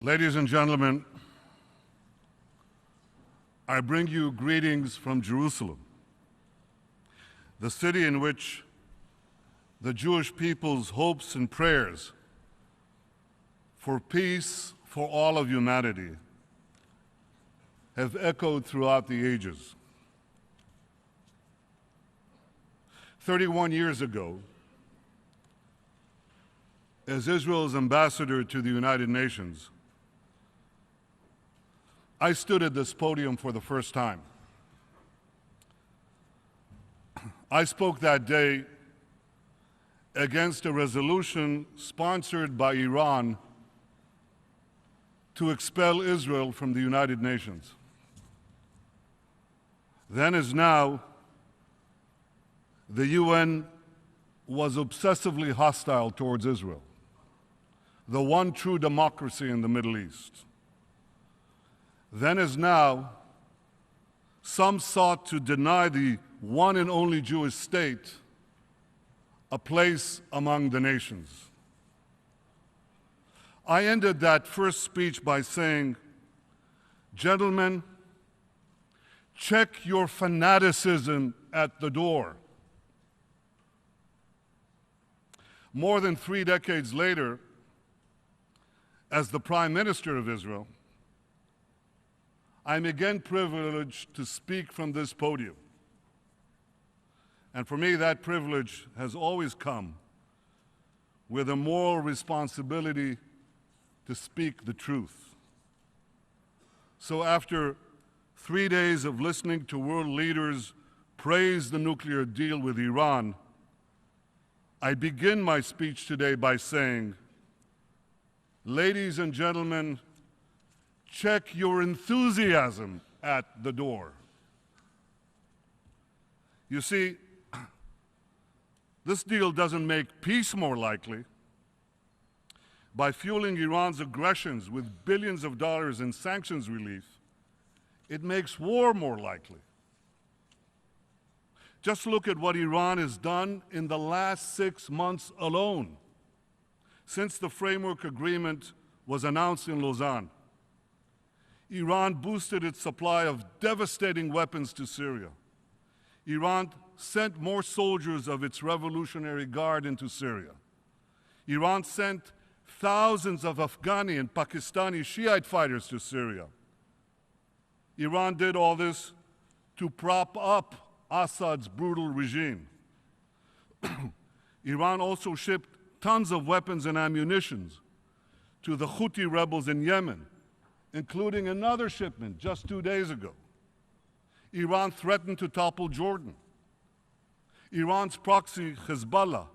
Ladies and gentlemen, I bring you greetings from Jerusalem, the city in which the Jewish people's hopes and prayers for peace for all of humanity have echoed throughout the ages. 31 years ago, as Israel's ambassador to the United Nations, I stood at this podium for the first time. I spoke that day against a resolution sponsored by Iran to expel Israel from the United Nations. Then as now, the UN was obsessively hostile towards Israel, the one true democracy in the Middle East. Then as now, some sought to deny the one and only Jewish state a place among the nations. I ended that first speech by saying, gentlemen, check your fanaticism at the door. More than 3 decades later, as the Prime Minister of Israel, I'm again privileged to speak from this podium. And for me, that privilege has always come with a moral responsibility to speak the truth. So after 3 days of listening to world leaders praise the nuclear deal with Iran, I begin my speech today by saying, ladies and gentlemen, check your enthusiasm at the door. You see, this deal doesn't make peace more likely. By fueling Iran's aggressions with billions of dollars in sanctions relief, it makes war more likely. Just look at what Iran has done in the last 6 months alone, since the framework agreement was announced in Lausanne. Iran boosted its supply of devastating weapons to Syria. Iran sent more soldiers of its Revolutionary Guard into Syria. Iran sent thousands of Afghani and Pakistani Shiite fighters to Syria. Iran did all this to prop up Assad's brutal regime. Iran also shipped tons of weapons and ammunition to the Houthi rebels in Yemen, including another shipment just 2 days ago. Iran threatened to topple Jordan. Iran's proxy, Hezbollah,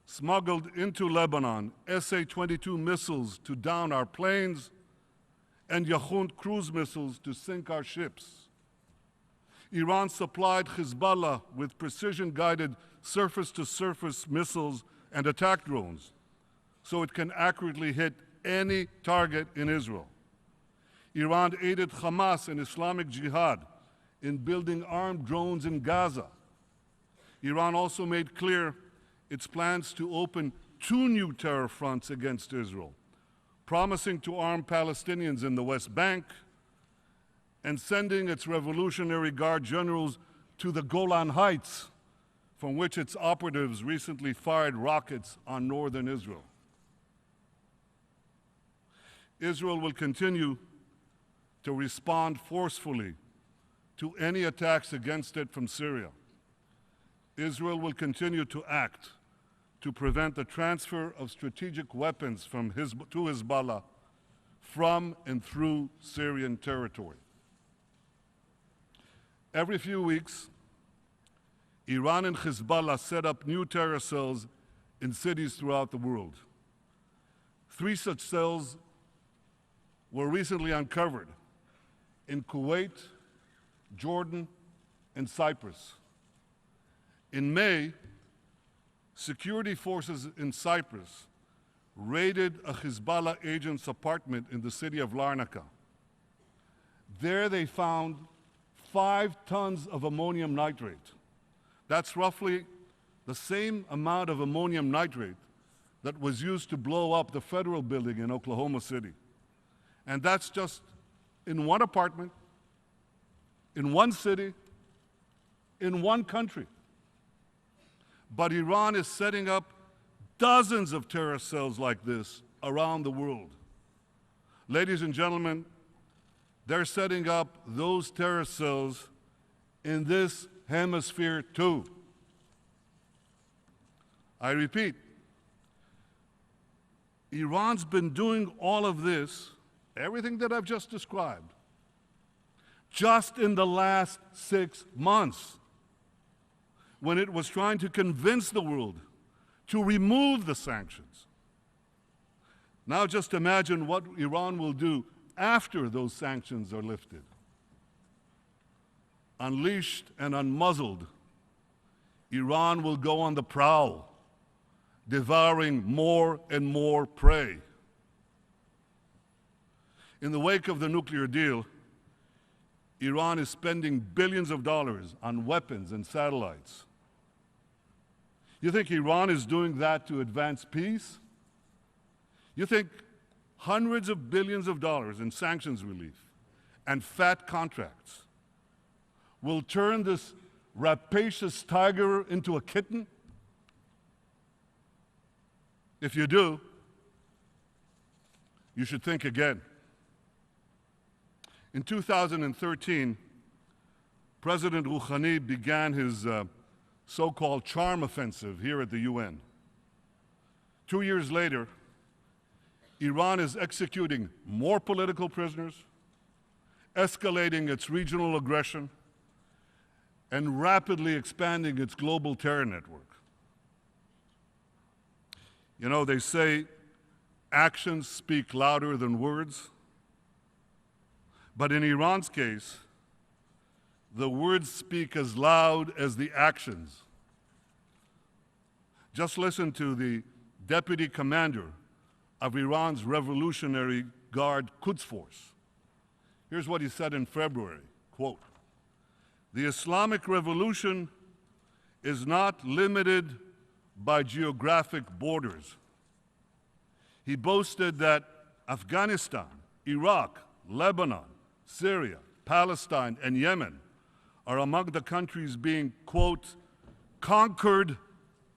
smuggled into Lebanon SA-22 missiles to down our planes and Yahoun cruise missiles to sink our ships. Iran supplied Hezbollah with precision-guided surface-to-surface missiles and attack drones so it can accurately hit any target in Israel. Iran aided Hamas and Islamic Jihad in building armed drones in Gaza. Iran also made clear its plans to open 2 new terror fronts against Israel, promising to arm Palestinians in the West Bank and sending its Revolutionary Guard generals to the Golan Heights, from which its operatives recently fired rockets on northern Israel. Israel will continue to respond forcefully to any attacks against it from Syria. Israel will continue to act to prevent the transfer of strategic weapons to Hezbollah from and through Syrian territory. Every few weeks, Iran and Hezbollah set up new terror cells in cities throughout the world. 3 such cells were recently uncovered in Kuwait, Jordan, and Cyprus. In May, security forces in Cyprus raided a Hezbollah agent's apartment in the city of Larnaca. There they found 5 tons of ammonium nitrate. That's roughly the same amount of ammonium nitrate that was used to blow up the federal building in Oklahoma City. And that's just in one apartment, in one city, in one country. But Iran is setting up dozens of terror cells like this around the world. Ladies and gentlemen, they're setting up those terror cells in this hemisphere too. I repeat, Iran's been doing all of this, everything that I've just described, just in the last 6 months, when it was trying to convince the world to remove the sanctions. Now just imagine what Iran will do after those sanctions are lifted. Unleashed and unmuzzled, Iran will go on the prowl, devouring more and more prey. In the wake of the nuclear deal, Iran is spending billions of dollars on weapons and satellites. You think Iran is doing that to advance peace? You think hundreds of billions of dollars in sanctions relief and fat contracts will turn this rapacious tiger into a kitten? If you do, you should think again. In 2013, President Rouhani began his so-called charm offensive here at the UN. 2 years later, Iran is executing more political prisoners, escalating its regional aggression, and rapidly expanding its global terror network. You know, they say actions speak louder than words. But in Iran's case, the words speak as loud as the actions. Just listen to the deputy commander of Iran's Revolutionary Guard Quds Force. Here's what he said in February, quote, "The Islamic Revolution is not limited by geographic borders." He boasted that Afghanistan, Iraq, Lebanon, Syria, Palestine, and Yemen are among the countries being, quote, "conquered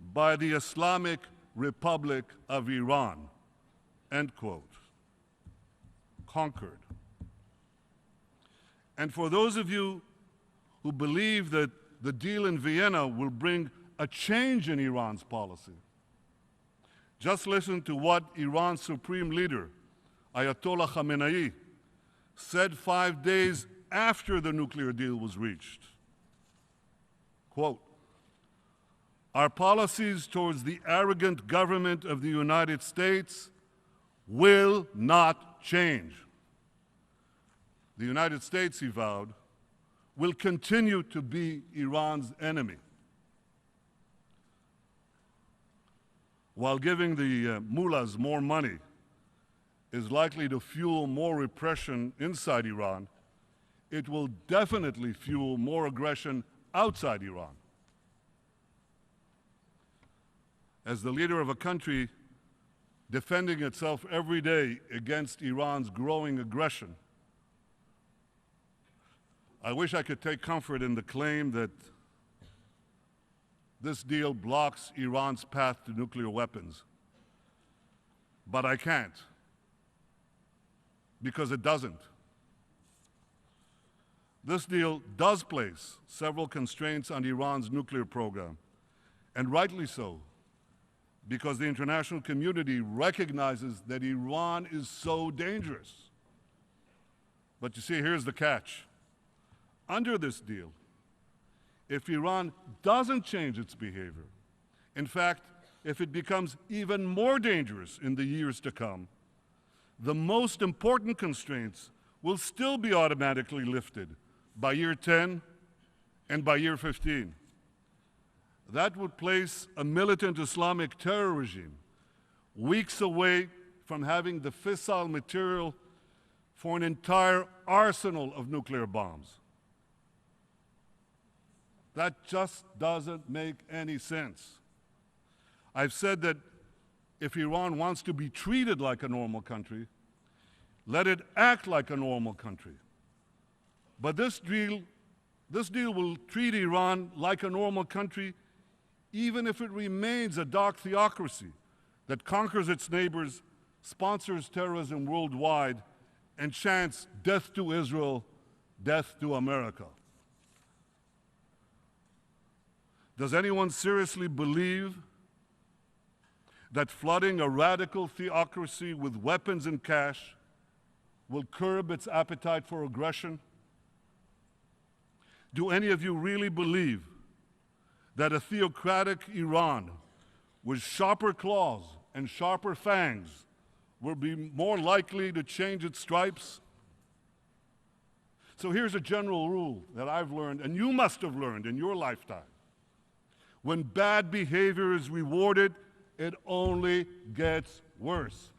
by the Islamic Republic of Iran," end quote. Conquered. And for those of you who believe that the deal in Vienna will bring a change in Iran's policy, just listen to what Iran's supreme leader, Ayatollah Khamenei, said 5 days after the nuclear deal was reached. Quote, "Our policies towards the arrogant government of the United States will not change. The United States," he vowed, "will continue to be Iran's enemy." While giving the mullahs more money is likely to fuel more repression inside Iran, it will definitely fuel more aggression outside Iran. As the leader of a country defending itself every day against Iran's growing aggression, I wish I could take comfort in the claim that this deal blocks Iran's path to nuclear weapons. But I can't, because it doesn't. This deal does place several constraints on Iran's nuclear program, and rightly so, because the international community recognizes that Iran is so dangerous. But you see, here's the catch. Under this deal, if Iran doesn't change its behavior, in fact, if it becomes even more dangerous in the years to come, the most important constraints will still be automatically lifted by year 10 and by year 15. That would place a militant Islamic terror regime weeks away from having the fissile material for an entire arsenal of nuclear bombs. That just doesn't make any sense. I've said that if Iran wants to be treated like a normal country, Let it act like a normal country. But this deal will treat Iran like a normal country, even if it remains a dark theocracy that conquers its neighbors, sponsors terrorism worldwide, and chants death to Israel, death to America. Does anyone seriously believe that flooding a radical theocracy with weapons and cash will curb its appetite for aggression? Do any of you really believe that a theocratic Iran with sharper claws and sharper fangs will be more likely to change its stripes? So here's a general rule that I've learned, and you must have learned in your lifetime. When bad behavior is rewarded, it only gets worse.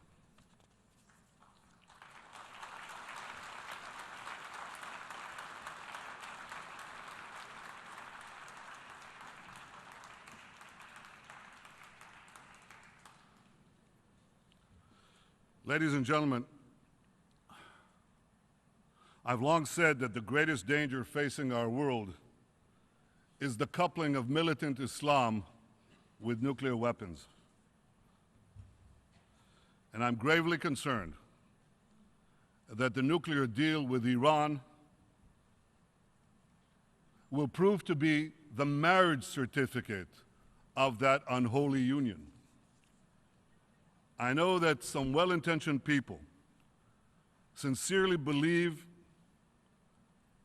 Ladies and gentlemen, I've long said that the greatest danger facing our world is the coupling of militant Islam with nuclear weapons. And I'm gravely concerned that the nuclear deal with Iran will prove to be the marriage certificate of that unholy union. I know that some well-intentioned people sincerely believe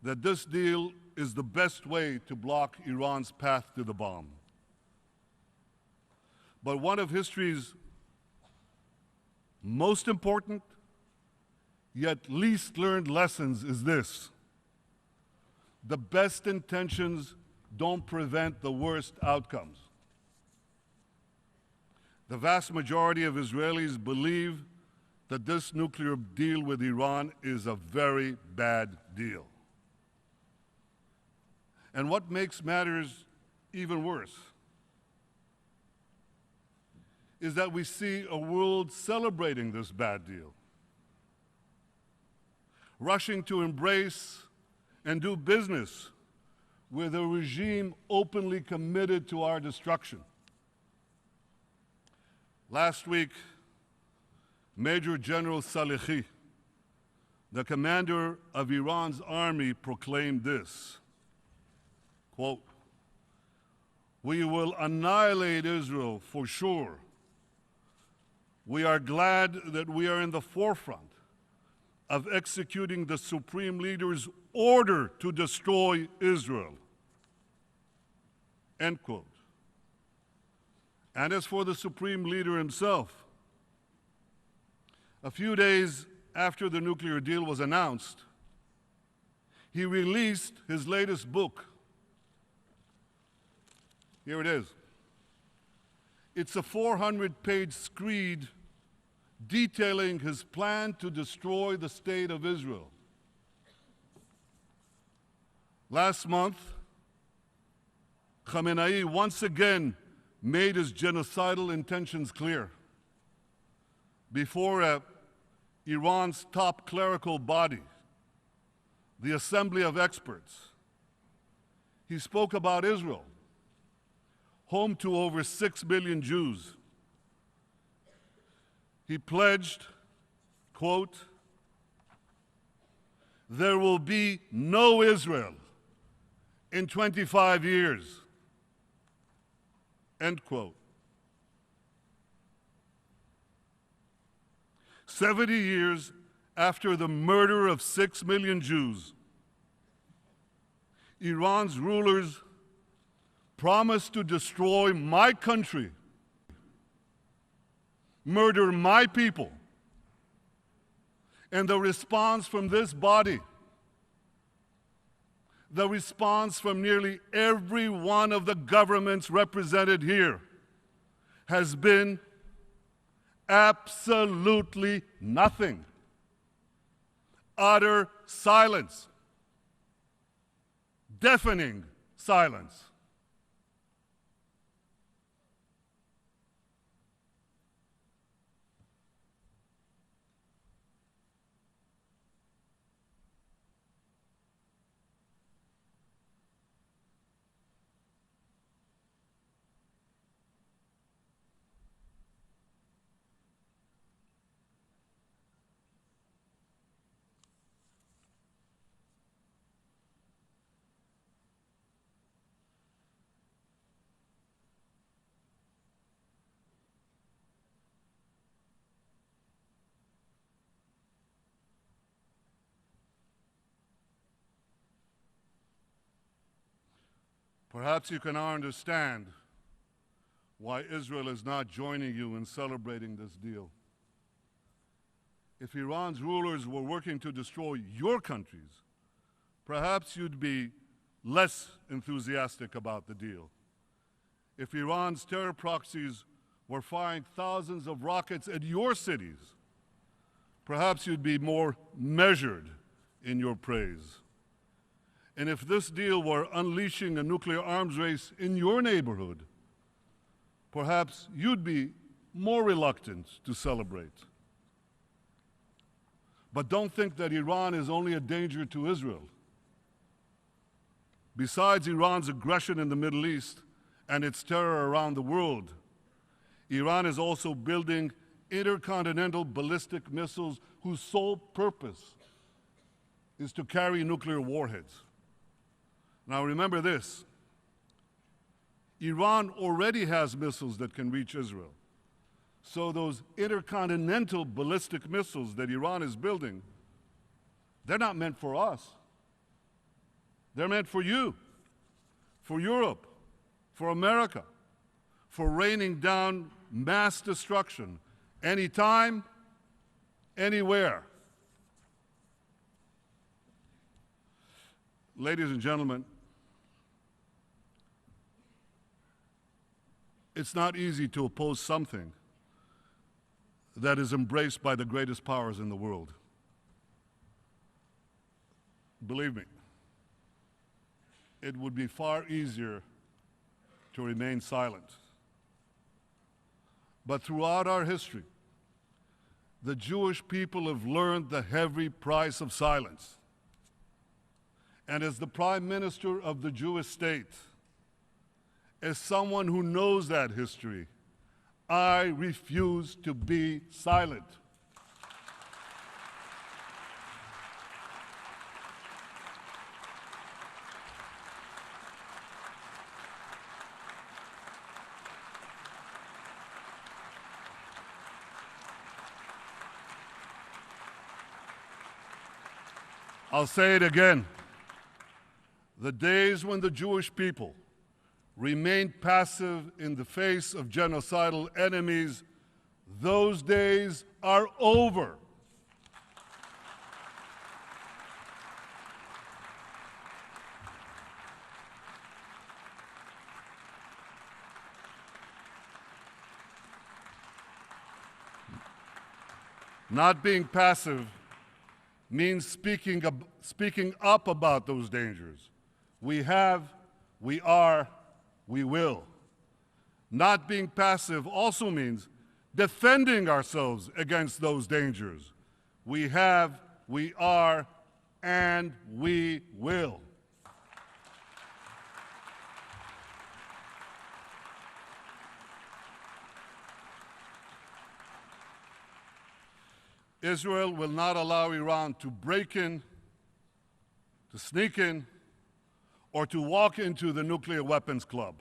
that this deal is the best way to block Iran's path to the bomb. But one of history's most important, yet least learned lessons is this: the best intentions don't prevent the worst outcomes. The vast majority of Israelis believe that this nuclear deal with Iran is a very bad deal. And what makes matters even worse is that we see a world celebrating this bad deal, rushing to embrace and do business with a regime openly committed to our destruction. Last week, Major General Salehi, the commander of Iran's army, proclaimed this, quote, "We will annihilate Israel for sure. We are glad that we are in the forefront of executing the Supreme Leader's order to destroy Israel." End quote. And as for the Supreme Leader himself, a few days after the nuclear deal was announced, he released his latest book. Here it is. It's a 400-page screed detailing his plan to destroy the state of Israel. Last month, Khamenei once again made his genocidal intentions clear before Iran's top clerical body, the Assembly of Experts. He spoke about Israel, home to over 6 million Jews. He pledged, quote, "There will be no Israel in 25 years." End quote. 70 years after the murder of 6 million Jews, Iran's rulers promised to destroy my country, murder my people. And the response from this body, the response from nearly every one of the governments represented here, has been absolutely nothing. Utter silence. Deafening silence. Perhaps you can now understand why Israel is not joining you in celebrating this deal. If Iran's rulers were working to destroy your countries, perhaps you'd be less enthusiastic about the deal. If Iran's terror proxies were firing thousands of rockets at your cities, perhaps you'd be more measured in your praise. And if this deal were unleashing a nuclear arms race in your neighborhood, perhaps you'd be more reluctant to celebrate. But don't think that Iran is only a danger to Israel. Besides Iran's aggression in the Middle East and its terror around the world, Iran is also building intercontinental ballistic missiles whose sole purpose is to carry nuclear warheads. Now remember this, Iran already has missiles that can reach Israel. So those intercontinental ballistic missiles that Iran is building, they're not meant for us. They're meant for you, for Europe, for America, for raining down mass destruction anytime, anywhere. Ladies and gentlemen, it's not easy to oppose something that is embraced by the greatest powers in the world. Believe me, it would be far easier to remain silent. But throughout our history, the Jewish people have learned the heavy price of silence. And as the Prime Minister of the Jewish state, as someone who knows that history, I refuse to be silent. I'll say it again. The days when the Jewish people remained passive in the face of genocidal enemies, those days are over. Not being passive means speaking up about those dangers. We have, we are, we will. Not being passive also means defending ourselves against those dangers. We have, we are, and we will. Israel will not allow Iran to break in, to sneak in, or to walk into the nuclear weapons club.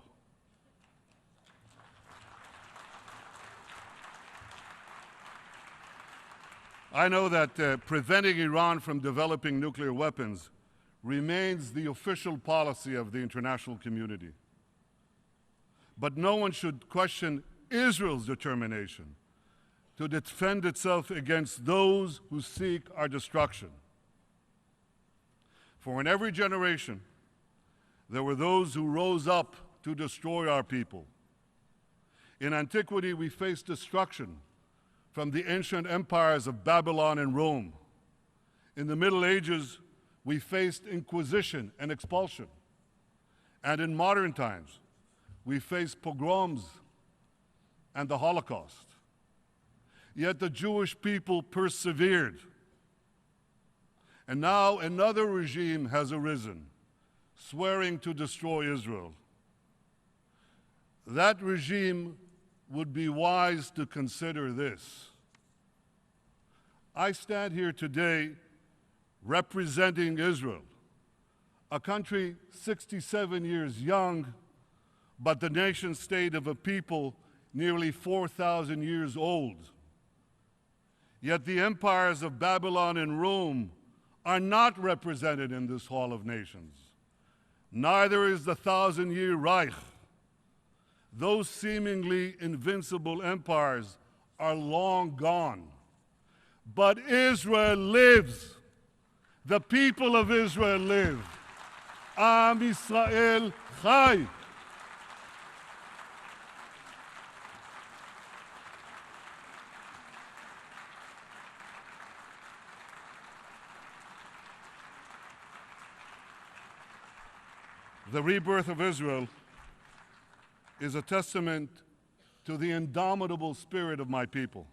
I know that preventing Iran from developing nuclear weapons remains the official policy of the international community. But no one should question Israel's determination to defend itself against those who seek our destruction. For in every generation, there were those who rose up to destroy our people. In antiquity, we faced destruction from the ancient empires of Babylon and Rome. In the Middle Ages, we faced inquisition and expulsion. And in modern times, we face pogroms and the Holocaust. Yet the Jewish people persevered. And now another regime has arisen, swearing to destroy Israel. That regime would be wise to consider this. I stand here today representing Israel, a country 67 years young, but the nation state of a people nearly 4,000 years old. Yet the empires of Babylon and Rome are not represented in this Hall of Nations. Neither is the 1,000-year Reich. Those seemingly invincible empires are long gone. But Israel lives. The people of Israel live. Am Yisrael Chai. The rebirth of Israel is a testament to the indomitable spirit of my people.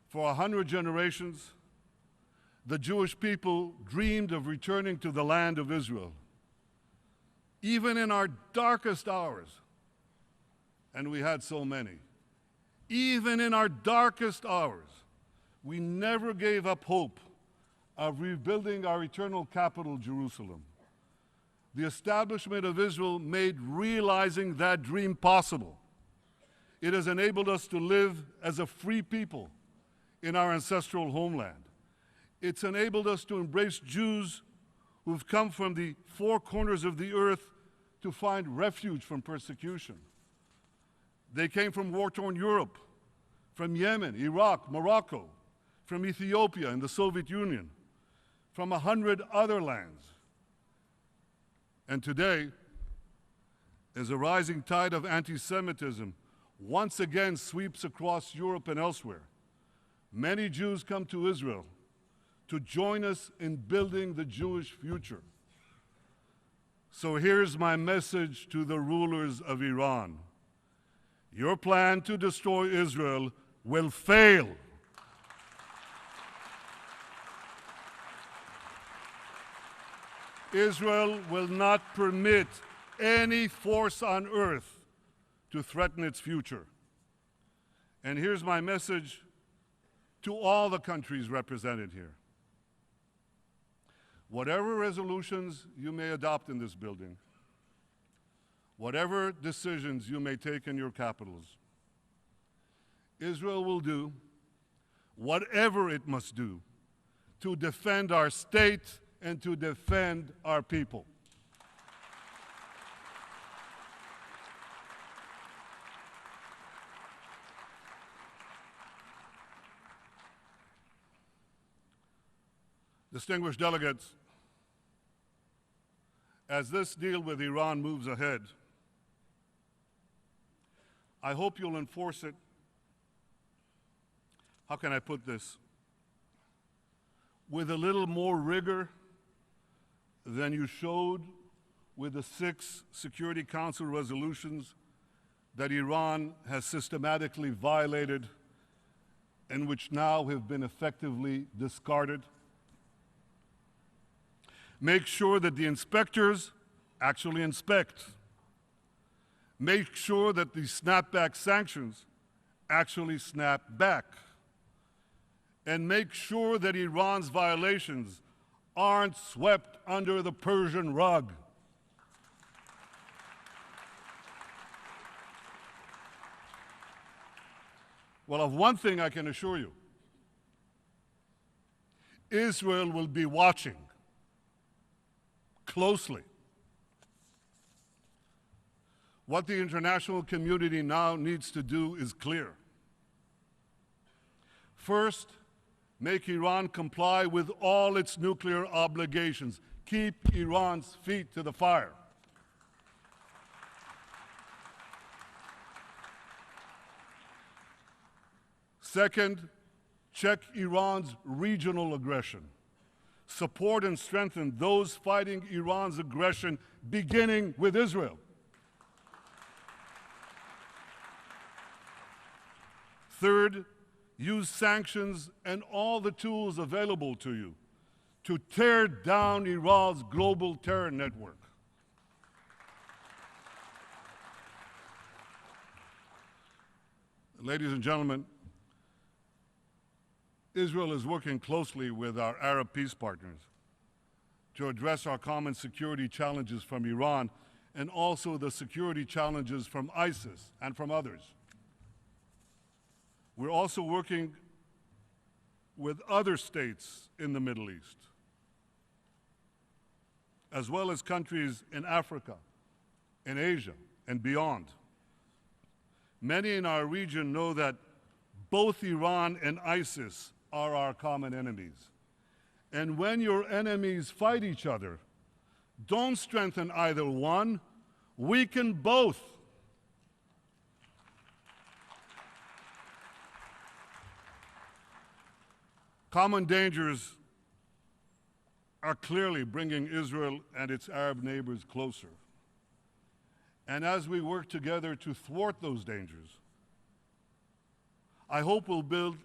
For 100 generations, the Jewish people dreamed of returning to the land of Israel. Even in our darkest hours, and we had so many, even in our darkest hours, we never gave up hope of rebuilding our eternal capital, Jerusalem. The establishment of Israel made realizing that dream possible. It has enabled us to live as a free people in our ancestral homeland. It's enabled us to embrace Jews who've come from the four corners of the earth to find refuge from persecution. They came from war-torn Europe, from Yemen, Iraq, Morocco, from Ethiopia and the Soviet Union, from 100 other lands. And today, as a rising tide of anti-Semitism once again sweeps across Europe and elsewhere, many Jews come to Israel to join us in building the Jewish future. So here's my message to the rulers of Iran. Your plan to destroy Israel will fail. Israel will not permit any force on earth to threaten its future. And here's my message to all the countries represented here. Whatever resolutions you may adopt in this building, whatever decisions you may take in your capitals, Israel will do whatever it must do to defend our state and to defend our people. Distinguished delegates, as this deal with Iran moves ahead, I hope you'll enforce it. How can I put this? With a little more rigor than you showed with the 6 Security Council resolutions that Iran has systematically violated and which now have been effectively discarded. Make sure that the inspectors actually inspect. Make sure that the snapback sanctions actually snap back. And make sure that Iran's violations aren't swept under the Persian rug. Well, of one thing I can assure you, Israel will be watching closely. What the international community now needs to do is clear. First, make Iran comply with all its nuclear obligations. Keep Iran's feet to the fire. Second, check Iran's regional aggression. Support and strengthen those fighting Iran's aggression, beginning with Israel. Third, use sanctions and all the tools available to you to tear down Iran's global terror network. Ladies and gentlemen, Israel is working closely with our Arab peace partners to address our common security challenges from Iran and also the security challenges from ISIS and from others. We're also working with other states in the Middle East. as well as countries in Africa, in Asia, and beyond. Many in our region know that both Iran and ISIS are our common enemies. And when your enemies fight each other, don't strengthen either one, weaken both. Common dangers are clearly bringing Israel and its Arab neighbors closer. And as we work together to thwart those dangers, I hope we'll build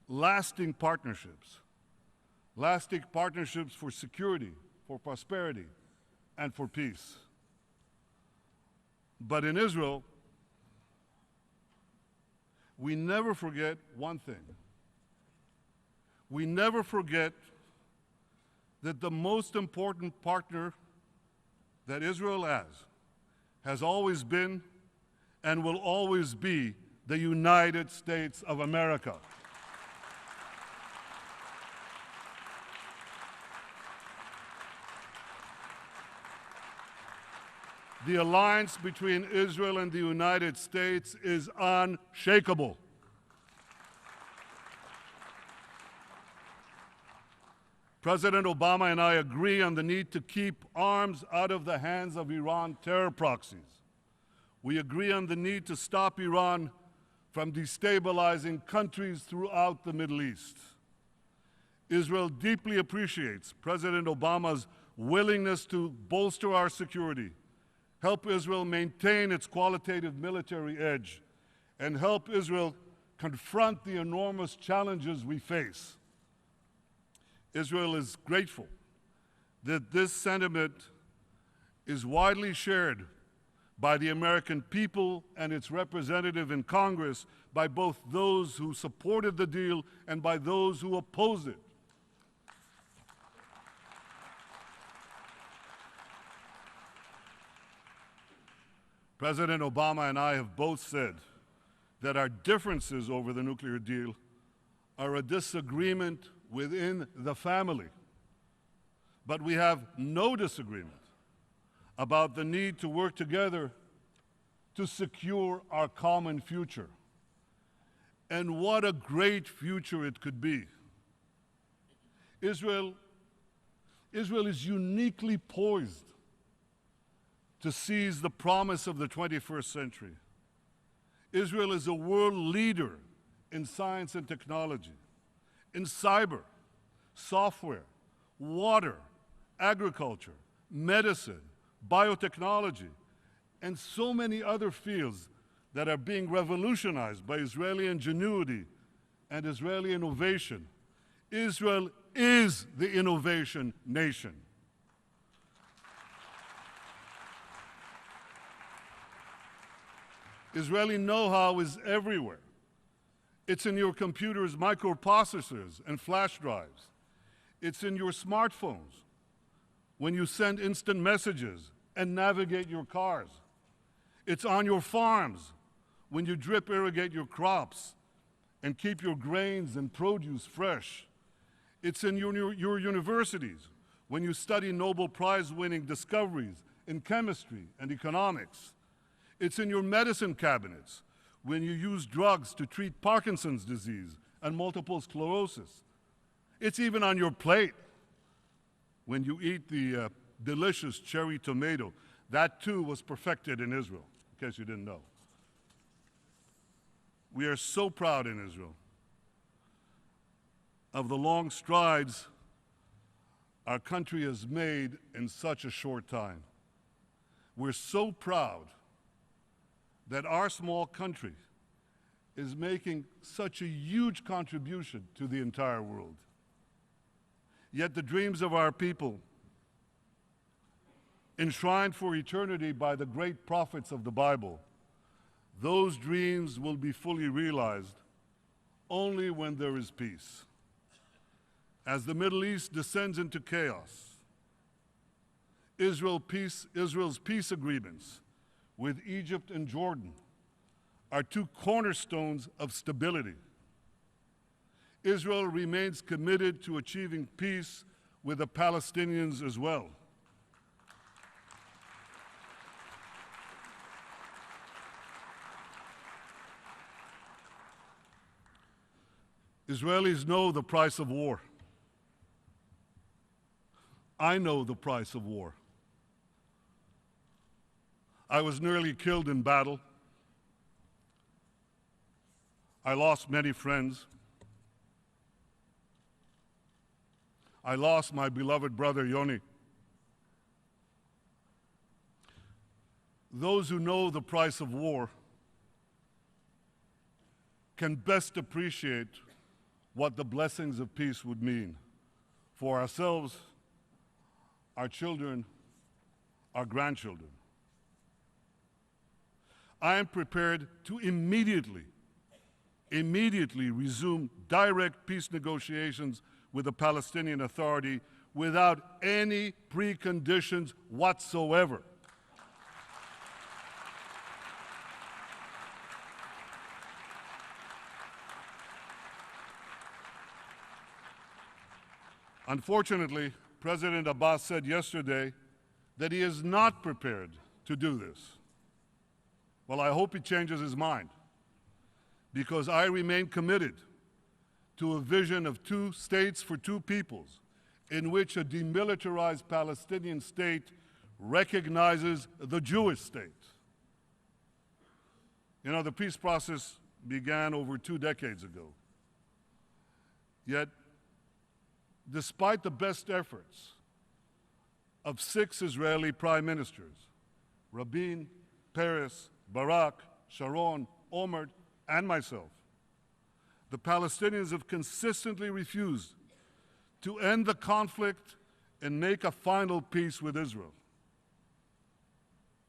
lasting partnerships for security, for prosperity, and for peace. But in Israel, we never forget one thing. We never forget that the most important partner that Israel has always been and will always be the United States of America. The alliance between Israel and the United States is unshakable. President Obama and I agree on the need to keep arms out of the hands of Iran terror proxies. We agree on the need to stop Iran from destabilizing countries throughout the Middle East. Israel deeply appreciates President Obama's willingness to bolster our security, help Israel maintain its qualitative military edge, and help Israel confront the enormous challenges we face. Israel is grateful that this sentiment is widely shared by the American people and its representative in Congress, by both those who supported the deal and by those who opposed it. President Obama and I have both said that our differences over the nuclear deal are a disagreement within the family. But we have no disagreement about the need to work together to secure our common future. And what a great future it could be. Israel is uniquely poised to seize the promise of the 21st century. Israel is a world leader in science and technology, in cyber, software, water, agriculture, medicine, biotechnology, and so many other fields that are being revolutionized by Israeli ingenuity and Israeli innovation. Israel is the innovation nation. Israeli know-how is everywhere. It's in your computer's microprocessors and flash drives. It's in your smartphones when you send instant messages and navigate your cars. It's on your farms when you drip irrigate your crops and keep your grains and produce fresh. It's in your universities when you study Nobel Prize-winning discoveries in chemistry and economics. It's in your medicine cabinets when you use drugs to treat Parkinson's disease and multiple sclerosis. It's even on your plate when you eat the delicious cherry tomato. That too was perfected in Israel, in case you didn't know. We are so proud in Israel of the long strides our country has made in such a short time. We're so proud that our small country is making such a huge contribution to the entire world. Yet the dreams of our people, enshrined for eternity by the great prophets of the Bible, those dreams will be fully realized only when there is peace. As the Middle East descends into chaos, Israel's peace agreements with Egypt and Jordan are two cornerstones of stability. Israel remains committed to achieving peace with the Palestinians as well. Israelis know the price of war. I know the price of war. I was nearly killed in battle. I lost many friends. I lost my beloved brother Yoni. Those who know the price of war can best appreciate what the blessings of peace would mean for ourselves, our children, our grandchildren. I am prepared to immediately resume direct peace negotiations with the Palestinian Authority without any preconditions whatsoever. Unfortunately, President Abbas said yesterday that he is not prepared to do this. Well, I hope he changes his mind, because I remain committed to a vision of 2 states for 2 peoples, in which a demilitarized Palestinian state recognizes the Jewish state. You know, the peace process began over 2 decades ago. Yet, despite the best efforts of 6 Israeli prime ministers, Rabin, Peres, Barak, Sharon, Omar, and myself, the Palestinians have consistently refused to end the conflict and make a final peace with Israel.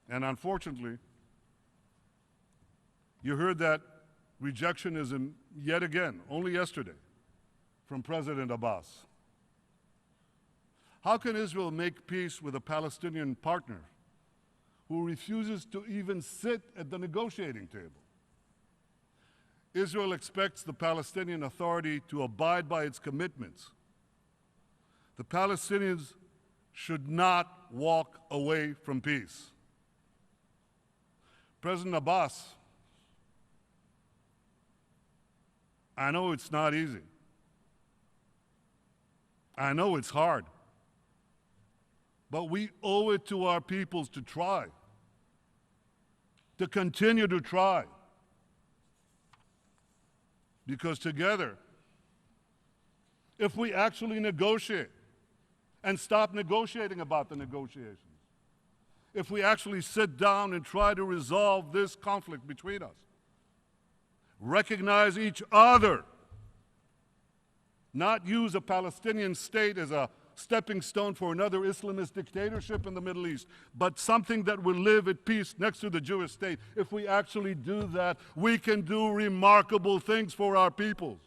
And unfortunately, you heard that rejectionism yet again, only yesterday, from President Abbas. How can Israel make peace with a Palestinian partner who refuses to even sit at the negotiating table? Israel expects the Palestinian Authority to abide by its commitments. The Palestinians should not walk away from peace. President Abbas, I know it's not easy. I know it's hard. But we owe it to our peoples to try, to continue to try. Because together, if we actually negotiate and stop negotiating about the negotiations, if we actually sit down and try to resolve this conflict between us, recognize each other, not use a Palestinian state as a stepping stone for another Islamist dictatorship in the Middle East, but something that will live at peace next to the Jewish state. If we actually do that, we can do remarkable things for our peoples.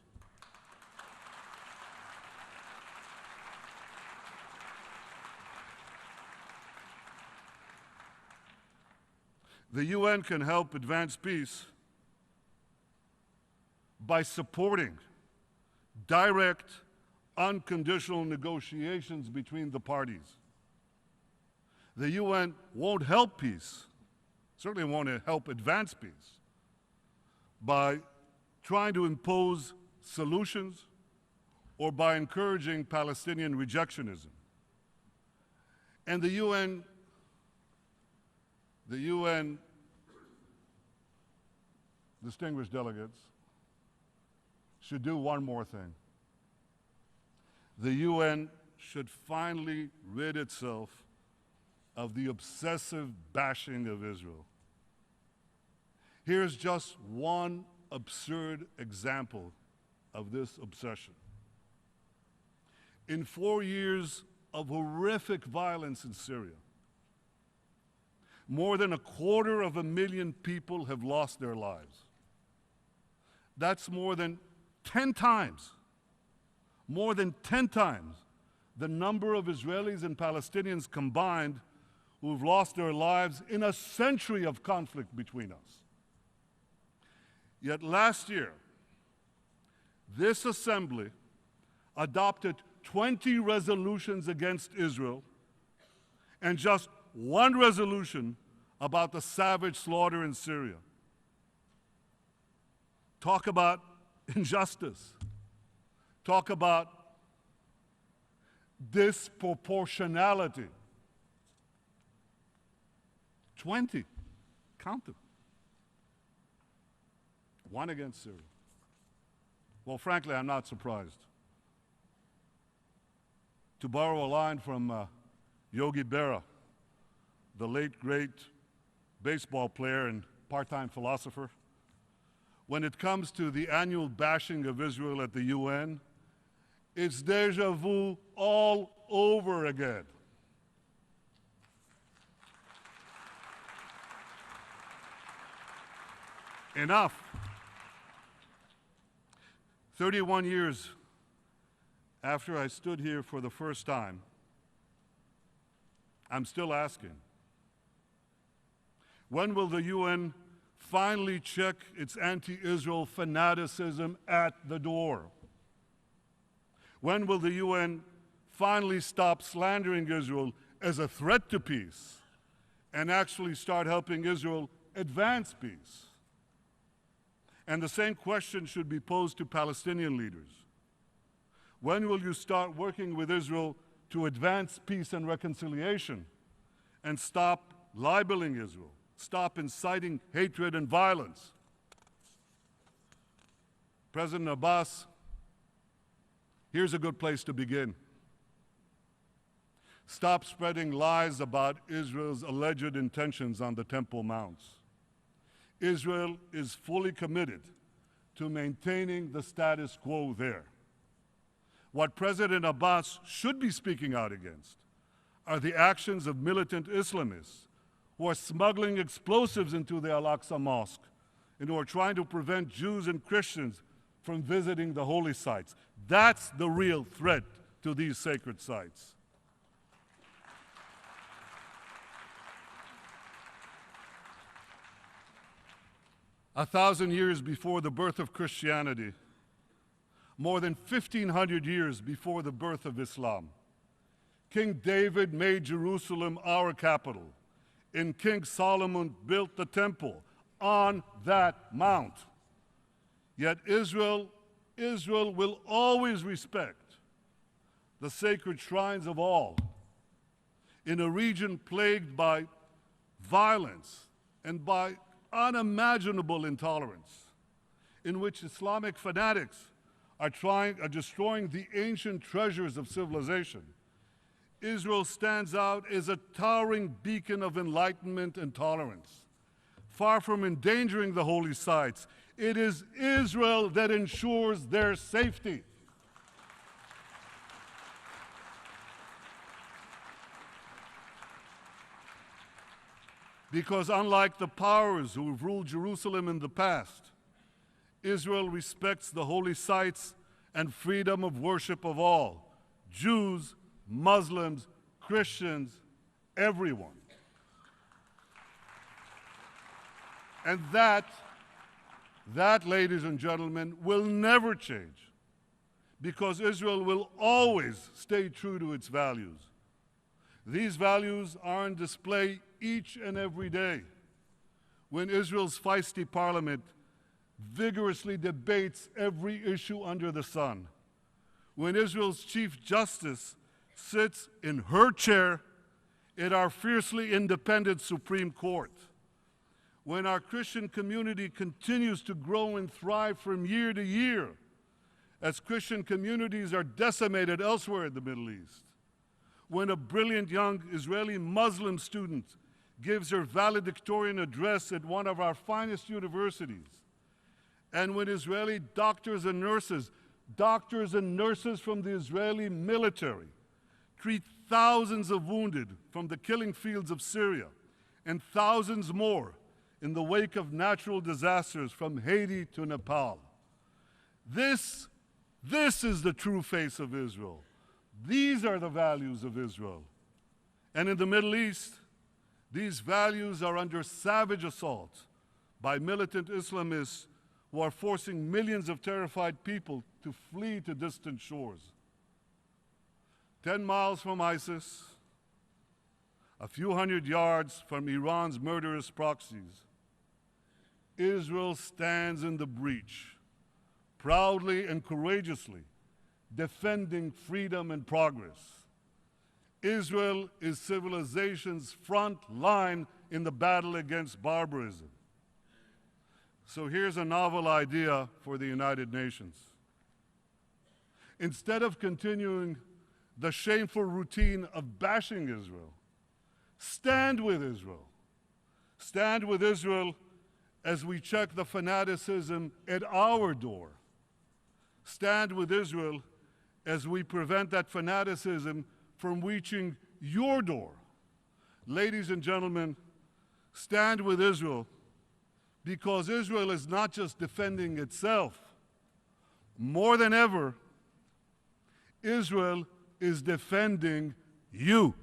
The UN can help advance peace by supporting direct, unconditional negotiations between the parties. The UN won't help peace, certainly won't help advance peace, by trying to impose solutions or by encouraging Palestinian rejectionism. And the UN distinguished delegates should do one more thing. The UN should finally rid itself of the obsessive bashing of Israel. Here's just one absurd example of this obsession. In 4 years of horrific violence in Syria, more than 250,000 people have lost their lives. That's more than 10 times the number of Israelis and Palestinians combined who've lost their lives in a century of conflict between us. Yet last year, this assembly adopted 20 resolutions against Israel and just one resolution about the savage slaughter in Syria. Talk about injustice. talk about disproportionality. 20. Count them. One against Syria. Well, frankly, I'm not surprised. To borrow a line from Yogi Berra, the late, great baseball player and part-time philosopher, when it comes to the annual bashing of Israel at the UN, it's déjà vu all over again. Enough. 31 years after I stood here for the first time, I'm still asking, when will the UN finally check its anti-Israel fanaticism at the door? When will the UN finally stop slandering Israel as a threat to peace and actually start helping Israel advance peace? And the same question should be posed to Palestinian leaders. When will you start working with Israel to advance peace and reconciliation and stop libeling Israel, stop inciting hatred and violence? President Abbas, here's a good place to begin. Stop spreading lies about Israel's alleged intentions on the Temple Mounts. Israel is fully committed to maintaining the status quo there. What President Abbas should be speaking out against are the actions of militant Islamists who are smuggling explosives into the Al-Aqsa Mosque and who are trying to prevent Jews and Christians from visiting the holy sites. That's the real threat to these sacred sites. A 1,000 years before the birth of Christianity, more than 1,500 years before the birth of Islam, King David made Jerusalem our capital, and King Solomon built the temple on that mount. Yet Israel will always respect the sacred shrines of all in a region plagued by violence and by unimaginable intolerance, in which Islamic fanatics are destroying the ancient treasures of civilization. Israel stands out as a towering beacon of enlightenment and tolerance. Far from endangering the holy sites, it is Israel that ensures their safety. Because unlike the powers who have ruled Jerusalem in the past, Israel respects the holy sites and freedom of worship of all, Jews, Muslims, Christians, everyone. And that, ladies and gentlemen, will never change, because Israel will always stay true to its values. These values are on display each and every day when Israel's feisty parliament vigorously debates every issue under the sun, when Israel's Chief Justice sits in her chair at our fiercely independent Supreme Court, when our Christian community continues to grow and thrive from year to year as Christian communities are decimated elsewhere in the Middle East, when a brilliant young Israeli Muslim student gives her valedictorian address at one of our finest universities, and when Israeli doctors and nurses from the Israeli military treat thousands of wounded from the killing fields of Syria and thousands more in the wake of natural disasters from Haiti to Nepal. This is the true face of Israel. These are the values of Israel. And in the Middle East, these values are under savage assault by militant Islamists who are forcing millions of terrified people to flee to distant shores. 10 miles from ISIS, a few hundred yards from Iran's murderous proxies, Israel stands in the breach, proudly and courageously, defending freedom and progress. Israel is civilization's front line in the battle against barbarism. So here's a novel idea for the United Nations. Instead of continuing the shameful routine of bashing Israel, stand with Israel. Stand with Israel as we check the fanaticism at our door. Stand with Israel as we prevent that fanaticism from reaching your door. Ladies and gentlemen, stand with Israel, because Israel is not just defending itself. More than ever, Israel is defending you.